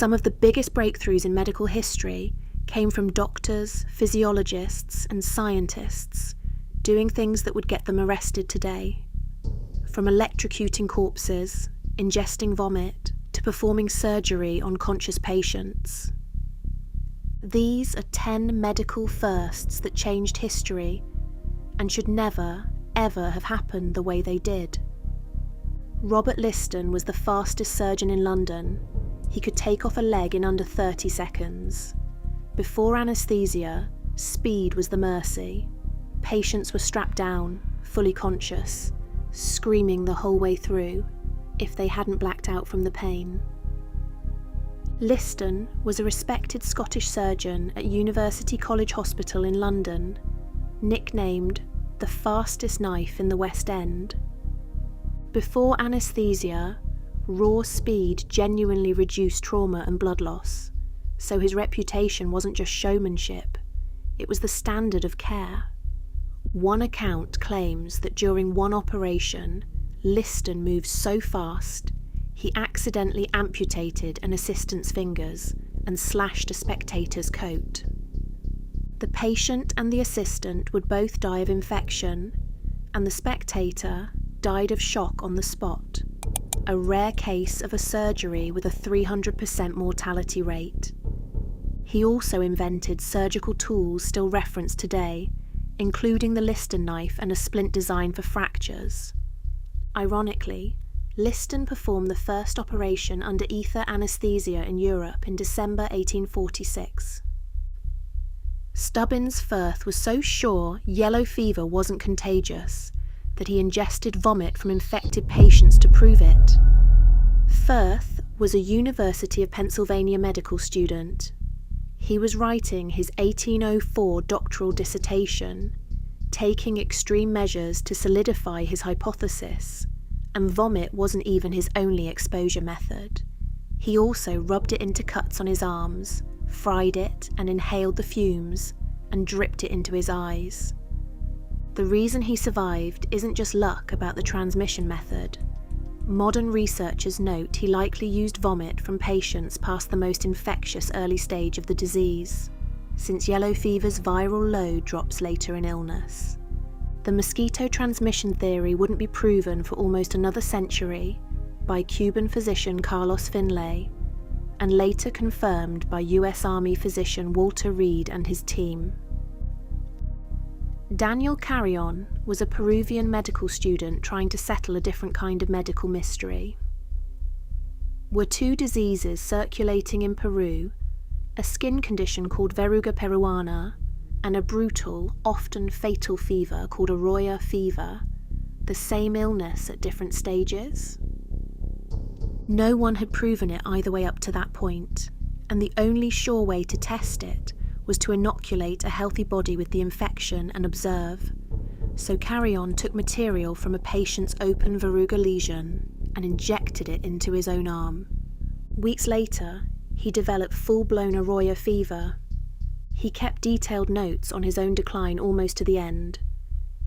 Some of the biggest breakthroughs in medical history came from doctors, physiologists, and scientists doing things that would get them arrested today. From electrocuting corpses, ingesting vomit, to performing surgery on conscious patients. These are 10 medical firsts that changed history and should never, ever have happened the way they did. Robert Liston was the fastest surgeon in London. He could take off a leg in under 30 seconds. Before anaesthesia, speed was the mercy. Patients were strapped down, fully conscious, screaming the whole way through, if they hadn't blacked out from the pain. Liston was a respected Scottish surgeon at University College Hospital in London, nicknamed the fastest knife in the West End. Before anaesthesia, raw speed genuinely reduced trauma and blood loss, so his reputation wasn't just showmanship, it was the standard of care. One account claims that during one operation, Liston moved so fast, he accidentally amputated an assistant's fingers and slashed a spectator's coat. The patient and the assistant would both die of infection, and the spectator died of shock on the spot, a rare case of a surgery with a 300% mortality rate. He also invented surgical tools still referenced today, including the Liston knife and a splint design for fractures. Ironically, Liston performed the first operation under ether anaesthesia in Europe in December 1846. Stubbins Firth was so sure yellow fever wasn't contagious that he ingested vomit from infected patients to prove it. Firth was a University of Pennsylvania medical student. He was writing his 1804 doctoral dissertation, taking extreme measures to solidify his hypothesis, and vomit wasn't even his only exposure method. He also rubbed it into cuts on his arms, fried it and inhaled the fumes, and dripped it into his eyes. The reason he survived isn't just luck about the transmission method. Modern researchers note he likely used vomit from patients past the most infectious early stage of the disease, since yellow fever's viral load drops later in illness. The mosquito transmission theory wouldn't be proven for almost another century by Cuban physician Carlos Finlay, and later confirmed by US Army physician Walter Reed and his team. Daniel Carrion was a Peruvian medical student trying to settle a different kind of medical mystery. Were two diseases circulating in Peru, a skin condition called verruga peruana, and a brutal, often fatal fever called arroyo fever, the same illness at different stages? No one had proven it either way up to that point, and the only sure way to test it was to inoculate a healthy body with the infection and observe. So Carrion took material from a patient's open verruga lesion and injected it into his own arm. Weeks later, he developed full-blown arroyo fever. He kept detailed notes on his own decline almost to the end.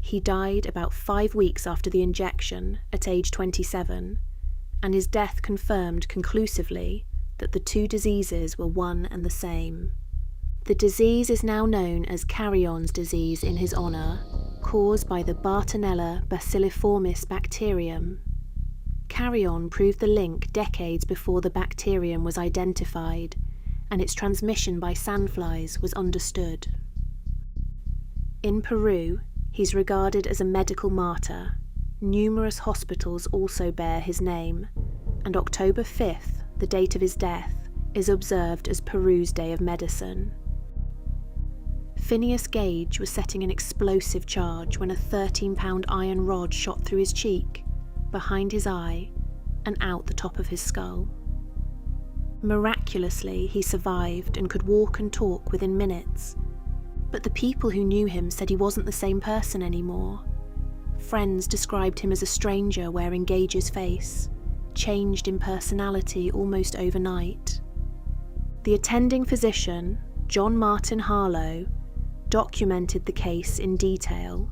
He died about 5 weeks after the injection, at age 27, and his death confirmed conclusively that the two diseases were one and the same. The disease is now known as Carrion's disease in his honour, caused by the Bartonella bacilliformis bacterium. Carrion proved the link decades before the bacterium was identified, and its transmission by sandflies was understood. In Peru, he's regarded as a medical martyr. Numerous hospitals also bear his name, and October 5th, the date of his death, is observed as Peru's Day of Medicine. Phineas Gage was setting an explosive charge when a 13-pound iron rod shot through his cheek, behind his eye, and out the top of his skull. Miraculously, he survived and could walk and talk within minutes, but the people who knew him said he wasn't the same person anymore. Friends described him as a stranger wearing Gage's face, changed in personality almost overnight. The attending physician, John Martin Harlow, documented the case in detail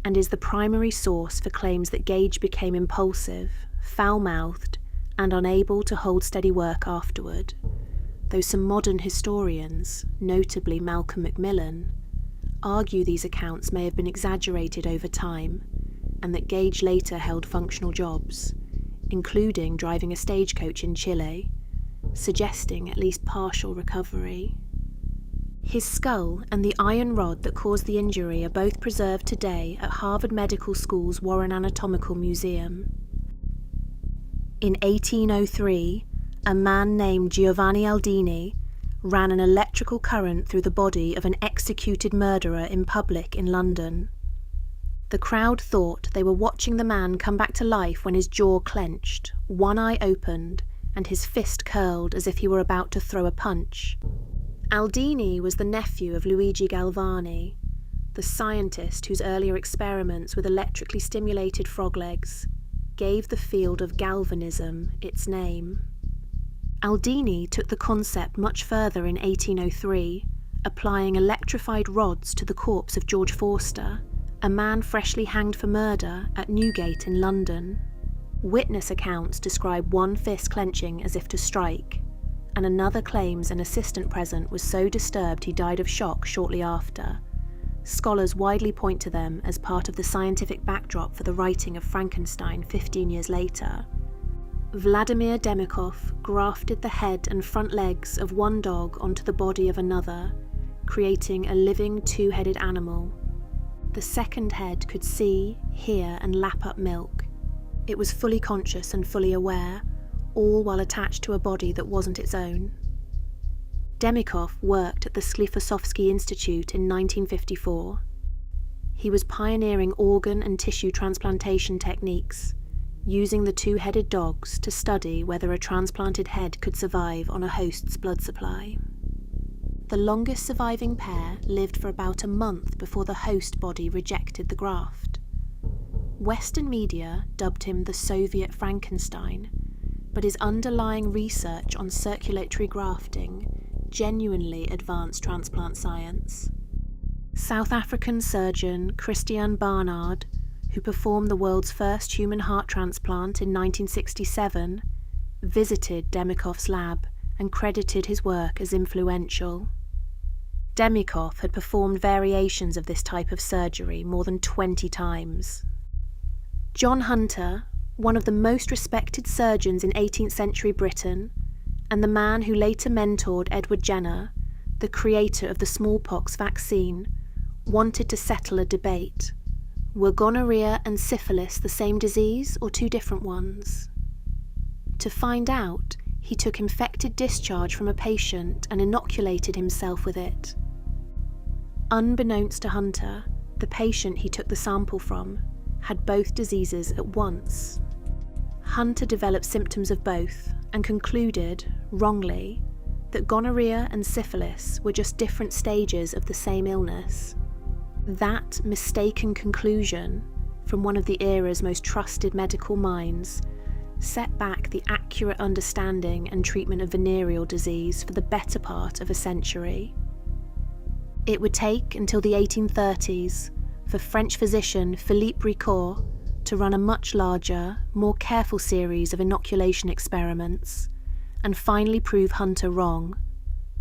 and is the primary source for claims that Gage became impulsive, foul-mouthed, and unable to hold steady work afterward, though some modern historians, notably Malcolm Macmillan, argue these accounts may have been exaggerated over time, and that Gage later held functional jobs, including driving a stagecoach in Chile, suggesting at least partial recovery. His skull and the iron rod that caused the injury are both preserved today at Harvard Medical School's Warren Anatomical Museum. In 1803, a man named Giovanni Aldini ran an electrical current through the body of an executed murderer in public in London. The crowd thought they were watching the man come back to life when his jaw clenched, one eye opened, and his fist curled as if he were about to throw a punch. Aldini was the nephew of Luigi Galvani, the scientist whose earlier experiments with electrically stimulated frog legs gave the field of galvanism its name. Aldini took the concept much further in 1803, applying electrified rods to the corpse of George Forster, a man freshly hanged for murder at Newgate in London. Witness accounts describe one fist clenching as if to strike, and another claims an assistant present was so disturbed he died of shock shortly after. Scholars widely point to them as part of the scientific backdrop for the writing of Frankenstein 15 years later. Vladimir Demikov grafted the head and front legs of one dog onto the body of another, creating a living two-headed animal. The second head could see, hear, and lap up milk. It was fully conscious and fully aware, all while attached to a body that wasn't its own. Demikov worked at the Sklifosovsky Institute in 1954. He was pioneering organ and tissue transplantation techniques, using the two-headed dogs to study whether a transplanted head could survive on a host's blood supply. The longest surviving pair lived for about a month before the host body rejected the graft. Western media dubbed him the Soviet Frankenstein, but his underlying research on circulatory grafting genuinely advanced transplant science. South African surgeon Christiaan Barnard, who performed the world's first human heart transplant in 1967, visited Demikov's lab and credited his work as influential. Demikov had performed variations of this type of surgery more than 20 times. John Hunter, one of the most respected surgeons in 18th century Britain, and the man who later mentored Edward Jenner, the creator of the smallpox vaccine, wanted to settle a debate. Were gonorrhea and syphilis the same disease or two different ones? To find out, he took infected discharge from a patient and inoculated himself with it. Unbeknownst to Hunter, the patient he took the sample from had both diseases at once. Hunter developed symptoms of both and concluded, wrongly, that gonorrhea and syphilis were just different stages of the same illness. That mistaken conclusion, from one of the era's most trusted medical minds, set back the accurate understanding and treatment of venereal disease for the better part of a century. It would take until the 1830s for French physician Philippe Ricoeur to run a much larger, more careful series of inoculation experiments and finally prove Hunter wrong.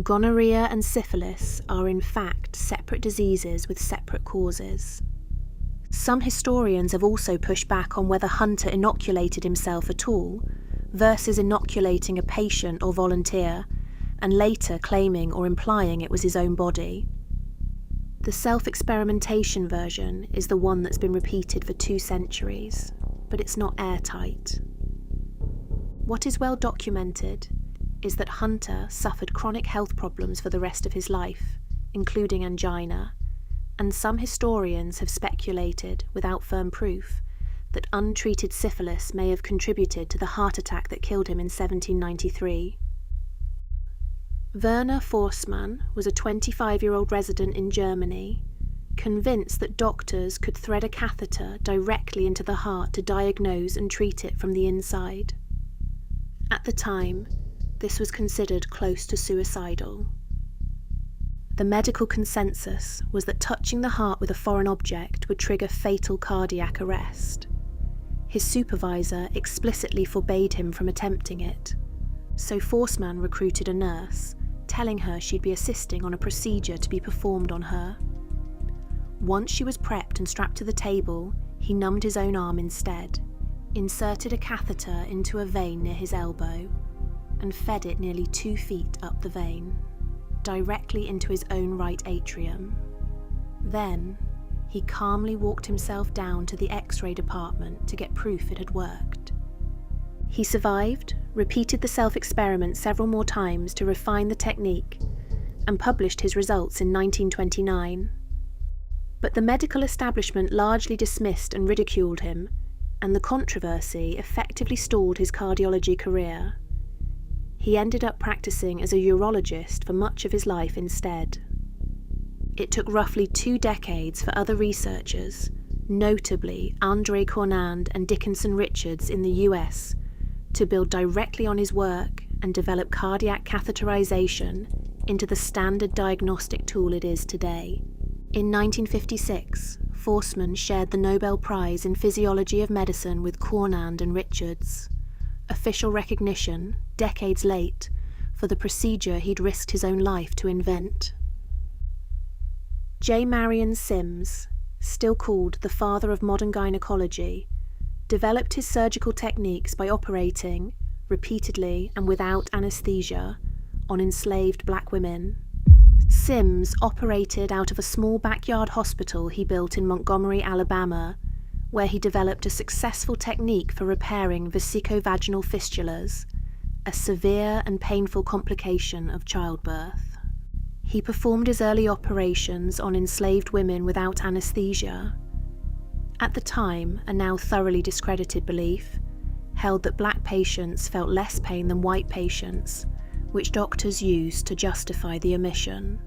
Gonorrhea and syphilis are in fact separate diseases with separate causes. Some historians have also pushed back on whether Hunter inoculated himself at all versus inoculating a patient or volunteer, and later claiming or implying it was his own body. The self-experimentation version is the one that's been repeated for 2 centuries, but it's not airtight. What is well documented is that Hunter suffered chronic health problems for the rest of his life, including angina, and some historians have speculated, without firm proof, that untreated syphilis may have contributed to the heart attack that killed him in 1793. Werner Forssmann was a 25-year-old resident in Germany, convinced that doctors could thread a catheter directly into the heart to diagnose and treat it from the inside. At the time, this was considered close to suicidal. The medical consensus was that touching the heart with a foreign object would trigger fatal cardiac arrest. His supervisor explicitly forbade him from attempting it, so Forssmann recruited a nurse telling her she'd be assisting on a procedure to be performed on her. Once she was prepped and strapped to the table, he numbed his own arm instead, inserted a catheter into a vein near his elbow, and fed it nearly 2 feet up the vein, directly into his own right atrium. Then, he calmly walked himself down to the X-ray department to get proof it had worked. He survived, repeated the self-experiment several more times to refine the technique, and published his results in 1929. But the medical establishment largely dismissed and ridiculed him, and the controversy effectively stalled his cardiology career. He ended up practicing as a urologist for much of his life instead. It took roughly 2 decades for other researchers, notably André Cournand and Dickinson Richards in the US, to build directly on his work and develop cardiac catheterization into the standard diagnostic tool it is today. In 1956, Forssmann shared the Nobel Prize in Physiology of Medicine with Cournand and Richards, official recognition, decades late, for the procedure he'd risked his own life to invent. J. Marion Sims, still called the father of modern gynecology, developed his surgical techniques by operating, repeatedly and without anaesthesia, on enslaved black women. Sims operated out of a small backyard hospital he built in Montgomery, Alabama, where he developed a successful technique for repairing vesicovaginal fistulas, a severe and painful complication of childbirth. He performed his early operations on enslaved women without anaesthesia. At the time, a now thoroughly discredited belief held that black patients felt less pain than white patients, which doctors used to justify the omission.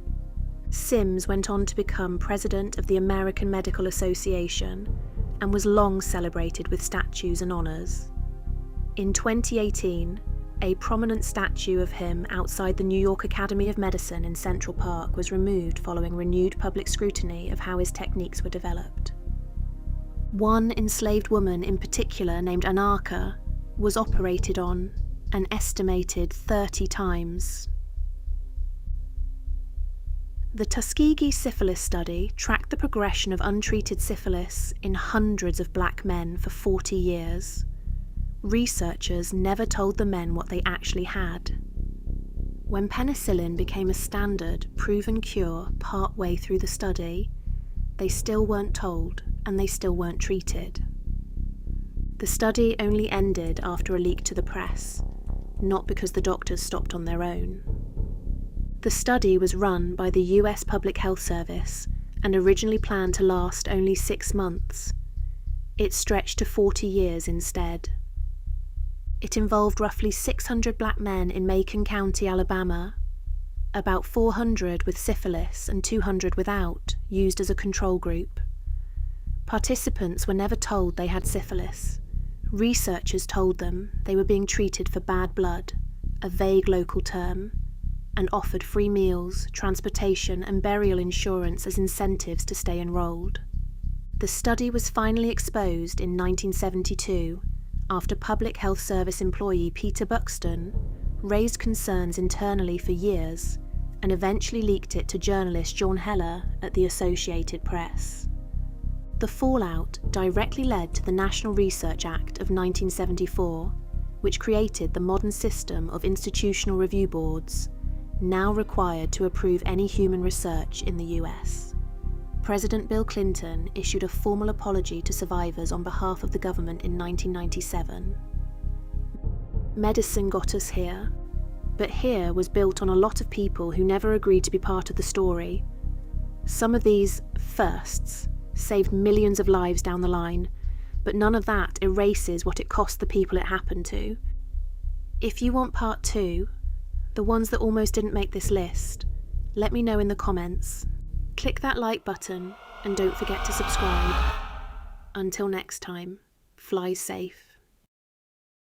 Sims went on to become president of the American Medical Association and was long celebrated with statues and honours. In 2018, a prominent statue of him outside the New York Academy of Medicine in Central Park was removed following renewed public scrutiny of how his techniques were developed. One enslaved woman in particular, named Anarcha, was operated on an estimated 30 times. The Tuskegee syphilis study tracked the progression of untreated syphilis in hundreds of black men for 40 years. Researchers never told the men what they actually had. When penicillin became a standard, proven cure part-way through the study, they still weren't told and they still weren't treated. The study only ended after a leak to the press, not because the doctors stopped on their own. The study was run by the US Public Health Service and originally planned to last only 6 months. It stretched to 40 years instead. It involved roughly 600 black men in Macon County, Alabama, about 400 with syphilis and 200 without, used as a control group. Participants were never told they had syphilis. Researchers told them they were being treated for bad blood, a vague local term, and offered free meals, transportation and burial insurance as incentives to stay enrolled. The study was finally exposed in 1972 after Public Health Service employee Peter Buxton raised concerns internally for years and eventually leaked it to journalist John Heller at the Associated Press. The fallout directly led to the National Research Act of 1974, which created the modern system of institutional review boards, now required to approve any human research in the US. President Bill Clinton issued a formal apology to survivors on behalf of the government in 1997. Medicine got us here, but here was built on a lot of people who never agreed to be part of the story. Some of these firsts saved millions of lives down the line, but none of that erases what it cost the people it happened to. If you want part 2, the ones that almost didn't make this list, let me know in the comments. Click that like button and don't forget to subscribe. Until next time, fly safe.